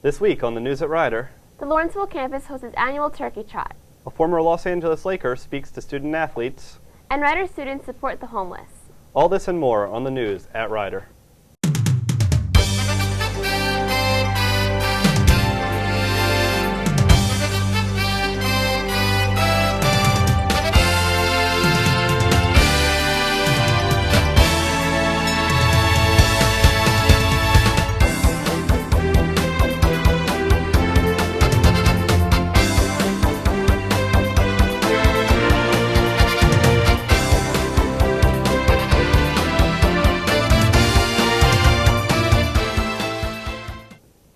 This week on the News at Rider, the Lawrenceville campus hosts its annual Turkey Trot. A former Los Angeles Laker speaks to student athletes, and Rider students support the homeless. All this and more on the News at Rider.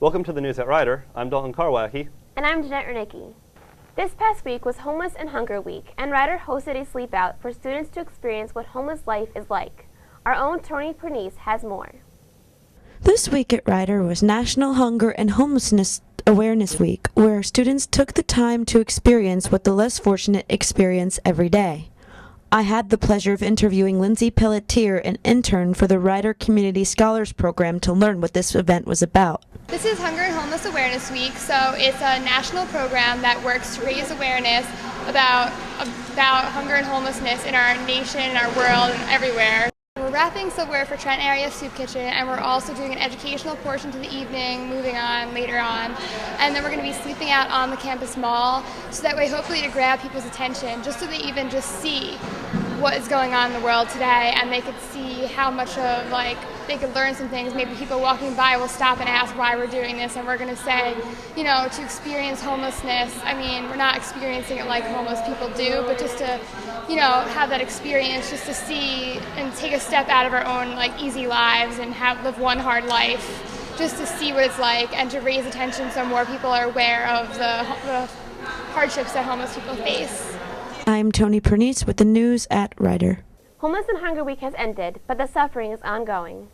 Welcome to the News at Rider. I'm Dalton Karwacki. And I'm Jeanette Renicki. This past week was Homeless and Hunger Week, and Rider hosted a sleep out for students to experience what homeless life is like. Our own Tony Pernice has more. This week at Rider was National Hunger and Homelessness Awareness Week, where students took the time to experience what the less fortunate experience every day. I had the pleasure of interviewing Lindsay Pelletier, an intern for the Rider Community Scholars Program, to learn what this event was about. This is Hunger and Homeless Awareness Week, so it's a national program that works to raise awareness about hunger and homelessness in our nation, in our world, and everywhere. We're wrapping silverware for Trent Area Soup Kitchen, and we're also doing an educational portion to the evening, moving on later on. And then we're going to be sleeping out on the campus mall, so that way hopefully to grab people's attention, just so they even just see what is going on in the world today, and they could see how much of, they could learn some things. Maybe people walking by will stop and ask why we're doing this, and we're going to say, to experience homelessness, we're not experiencing it like homeless people do, but just to, have that experience, just to see and take a step out of our own, easy lives and live one hard life, just to see what it's like and to raise attention so more people are aware of the hardships that homeless people face. I'm Tony Pernice with the News at Rider. Homeless and Hunger Week has ended, but the suffering is ongoing.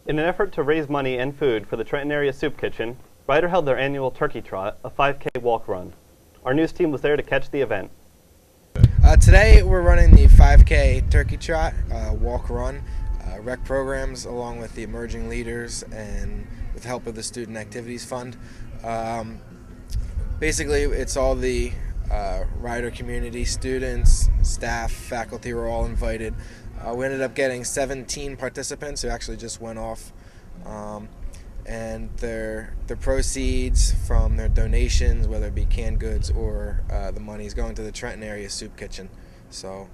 In an effort to raise money and food for the Trenton Area Soup Kitchen, Rider held their annual Turkey Trot, a 5K walk run. Our news team was there to catch the event. Today we're running the 5K Turkey Trot walk run rec programs along with the emerging leaders and with the help of the Student Activities Fund. Basically it's all the Rider community, students, staff, faculty were all invited. We ended up getting 17 participants who actually just went off, and their proceeds from their donations, whether it be canned goods or the money, is going to the Trenton Area Soup Kitchen. So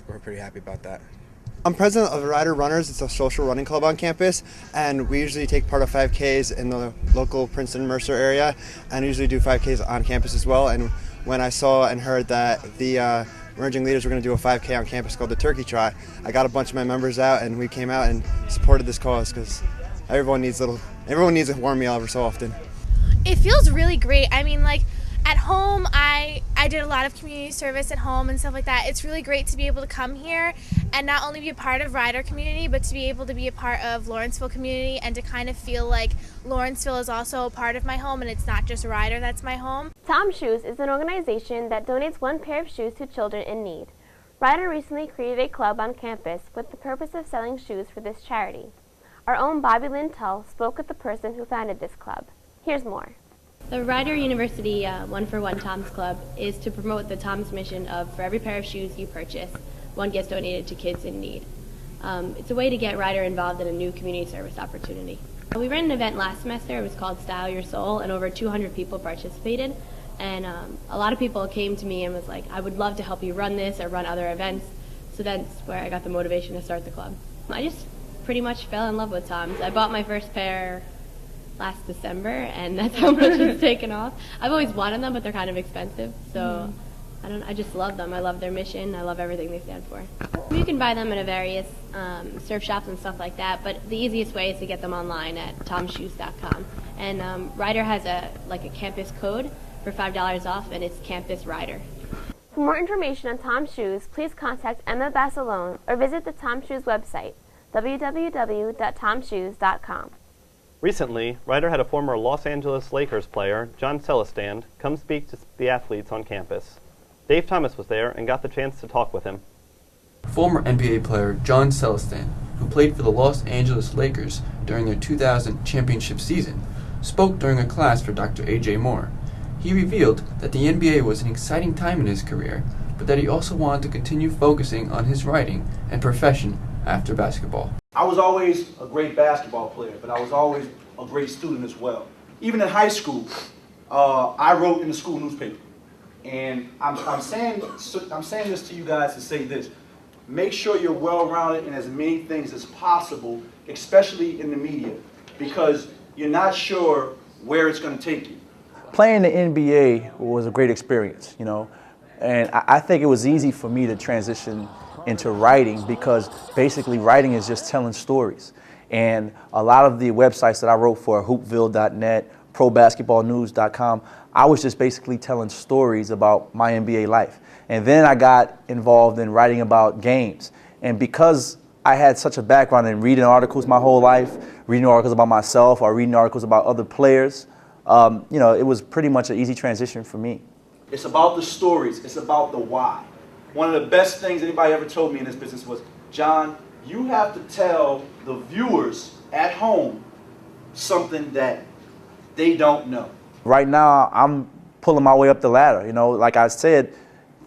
we're pretty happy about that. I'm president of Rider Runners. It's a social running club on campus, and we usually take part of 5Ks in the local Princeton-Mercer area, and usually do 5Ks on campus as well. And when I saw and heard that the emerging leaders were going to do a 5K on campus called the Turkey Trot, I got a bunch of my members out, and we came out and supported this cause because everyone needs a warm meal every so often. It feels really great. At home, I did a lot of community service at home and stuff like that. It's really great to be able to come here and not only be a part of Rider community, but to be able to be a part of Lawrenceville community and to kind of feel like Lawrenceville is also a part of my home and it's not just Rider that's my home. Tom Shoes is an organization that donates one pair of shoes to children in need. Rider recently created a club on campus with the purpose of selling shoes for this charity. Our own Bobby Lynn Tull spoke with the person who founded this club. Here's more. The Rider University One for One Tom's Club is to promote the Tom's mission of for every pair of shoes you purchase, one gets donated to kids in need. It's a way to get Rider involved in a new community service opportunity. We ran an event last semester. It was called Style Your Soul, and over 200 people participated. And a lot of people came to me and was like, I would love to help you run this or run other events. So that's where I got the motivation to start the club. I just pretty much fell in love with Tom's. I bought my first pair last December, and that's how much it's taken off. I've always wanted them, but they're kind of expensive, so I just love them. I love their mission. I love everything they stand for. You can buy them at various surf shops and stuff like that, but the easiest way is to get them online at tomshoes.com. And Rider has a campus code for $5 off, and it's Campus Rider. For more information on Tom Shoes, please contact Emma Basalone or visit the Tom Shoes website, www.tomshoes.com. Recently, Rider had a former Los Angeles Lakers player, John Celestin, come speak to the athletes on campus. Dave Thomas was there and got the chance to talk with him. Former NBA player John Celestin, who played for the Los Angeles Lakers during their 2000 championship season, spoke during a class for Dr. A.J. Moore. He revealed that the NBA was an exciting time in his career, but that he also wanted to continue focusing on his writing and profession after basketball. I was always a great basketball player, but I was always a great student as well. Even in high school, I wrote in the school newspaper. And I'm saying this to you guys to say this. Make sure you're well-rounded in as many things as possible, especially in the media, because you're not sure where it's going to take you. Playing the NBA was a great experience, you know, and I think it was easy for me to transition into writing because basically writing is just telling stories. And a lot of the websites that I wrote for, hoopville.net, probasketballnews.com, I was just basically telling stories about my NBA life. And then I got involved in writing about games. And because I had such a background in reading articles my whole life, reading articles about myself or reading articles about other players, you know, it was pretty much an easy transition for me. It's about the stories. It's about the why. One of the best things anybody ever told me in this business was, John, you have to tell the viewers at home something that they don't know. Right now, I'm pulling my way up the ladder. You know, like I said,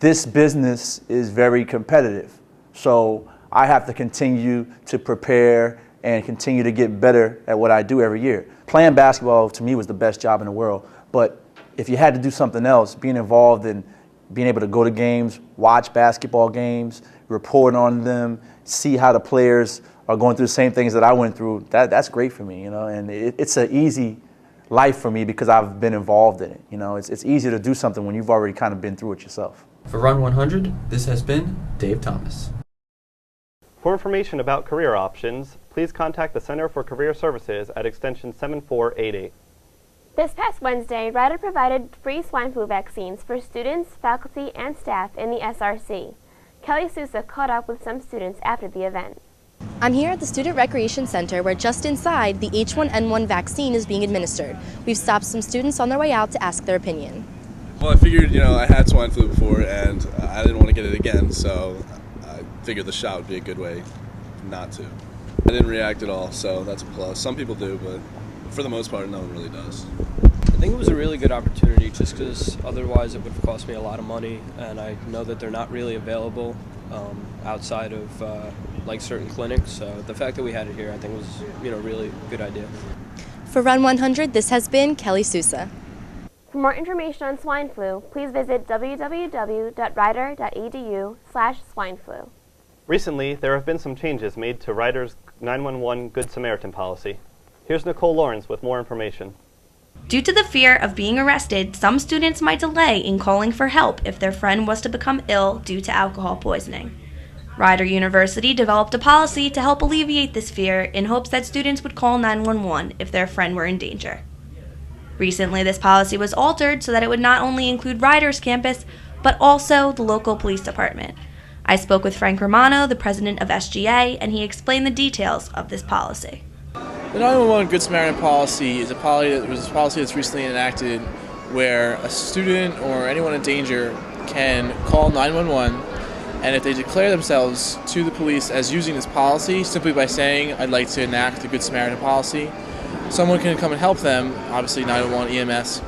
this business is very competitive. So I have to continue to prepare and continue to get better at what I do every year. Playing basketball to me was the best job in the world. But if you had to do something else, being involved in being able to go to games, watch basketball games, report on them, see how the players are going through the same things that I went through, that's great for me, you know, and it's an easy life for me because I've been involved in it. You know, it's easier to do something when you've already kind of been through it yourself. For Run 100, this has been Dave Thomas. For information about career options, please contact the Center for Career Services at extension 7488. This past Wednesday, Rider provided free swine flu vaccines for students, faculty, and staff in the SRC. Kelly Sousa caught up with some students after the event. I'm here at the Student Recreation Center where just inside the H1N1 vaccine is being administered. We've stopped some students on their way out to ask their opinion. Well, I figured, you know, I had swine flu before and I didn't want to get it again, so I figured the shot would be a good way not to. I didn't react at all, so that's a plus. Some people do, but for the most part, no one really does. I think it was a really good opportunity just because otherwise it would have cost me a lot of money, and I know that they're not really available outside of like certain clinics, so the fact that we had it here I think was, you know, really a good idea. For Run 100, this has been Kelly Sousa. For more information on swine flu, please visit www.rider.edu/swineflu. Recently, there have been some changes made to Rider's 911 Good Samaritan policy. Here's Nicole Lawrence with more information. Due to the fear of being arrested, some students might delay in calling for help if their friend was to become ill due to alcohol poisoning. Rider University developed a policy to help alleviate this fear in hopes that students would call 911 if their friend were in danger. Recently, this policy was altered so that it would not only include Rider's campus, but also the local police department. I spoke with Frank Romano, the president of SGA, and he explained the details of this policy. The 911 Good Samaritan policy is a policy that's recently enacted where a student or anyone in danger can call 911, and if they declare themselves to the police as using this policy simply by saying, "I'd like to enact the Good Samaritan policy," someone can come and help them, obviously 911, EMS,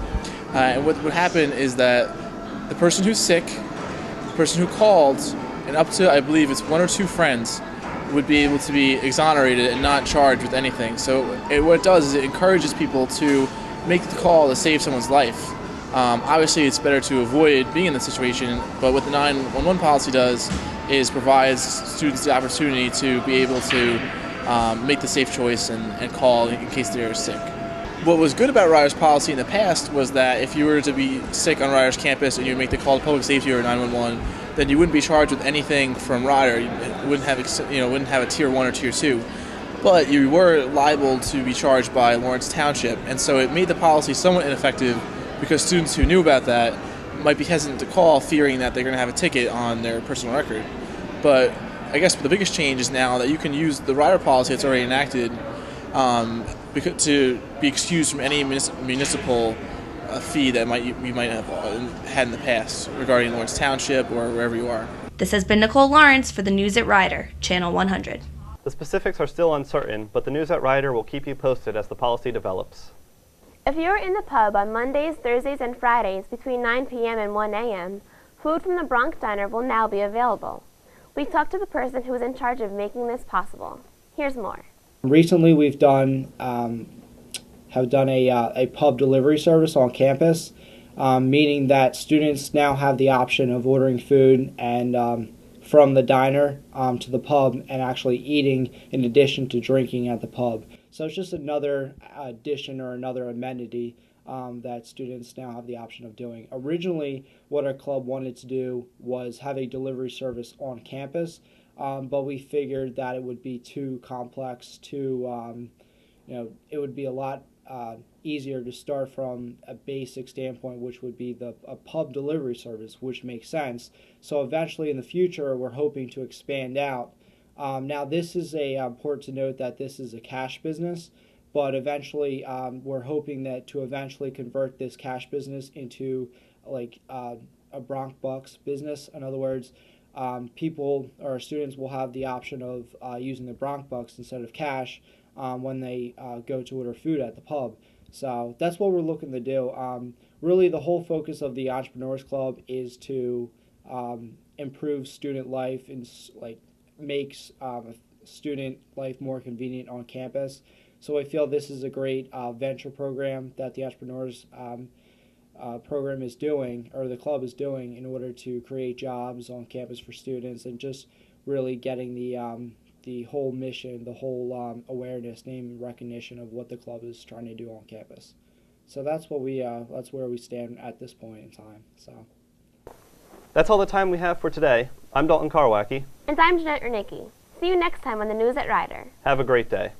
and what would happen is that the person who's sick, the person who called, and up to, I believe it's one or two friends, would be able to be exonerated and not charged with anything. So what it does is it encourages people to make the call to save someone's life. Obviously it's better to avoid being in this situation, but what the 911 policy does is provides students the opportunity to be able to make the safe choice and call in case they're sick. What was good about Rider's policy in the past was that if you were to be sick on Rider's campus and you make the call to public safety or 911, then you wouldn't be charged with anything from Rider. You wouldn't have a tier 1 or tier 2, but you were liable to be charged by Lawrence Township, and so it made the policy somewhat ineffective because students who knew about that might be hesitant to call, fearing that they're going to have a ticket on their personal record. But I guess the biggest change is now that you can use the Rider policy that's already enacted to be excused from any municipal fee that you might have had in the past regarding Lawrence Township or wherever you are. This has been Nicole Lawrence for the News at Rider, Channel 100. The specifics are still uncertain, but the News at Rider will keep you posted as the policy develops. If you are in the pub on Mondays, Thursdays, and Fridays between 9 p.m. and 1 a.m., food from the Bronx Diner will now be available. We talked to the person who was in charge of making this possible. Here's more. Recently, we've done a pub delivery service on campus, meaning that students now have the option of ordering food and from the diner to the pub and actually eating in addition to drinking at the pub. So it's just another addition or another amenity that students now have the option of doing. Originally, what our club wanted to do was have a delivery service on campus, but we figured that it would be too complex, it would be a lot easier to start from a basic standpoint, which would be a pub delivery service, which makes sense. So eventually in the future, we're hoping to expand out. Now this is important to note that this is a cash business, but eventually we're hoping that to eventually convert this cash business into like a Bronx Bucks business. In other words, people or students will have the option of using the Bronx Bucks instead of cash when they go to order food at the pub. So that's what we're looking to do. Really, the whole focus of the Entrepreneurs Club is to improve student life and makes student life more convenient on campus. So I feel this is a great venture program that the Entrepreneurs program is doing, or the club is doing, in order to create jobs on campus for students and just really getting the whole mission, the whole awareness, name, and recognition of what the club is trying to do on campus. So that's what that's where we stand at this point in time. So that's all the time we have for today. I'm Dalton Karwacki. And I'm Jeanette Ernicki. See you next time on the News at Rider. Have a great day.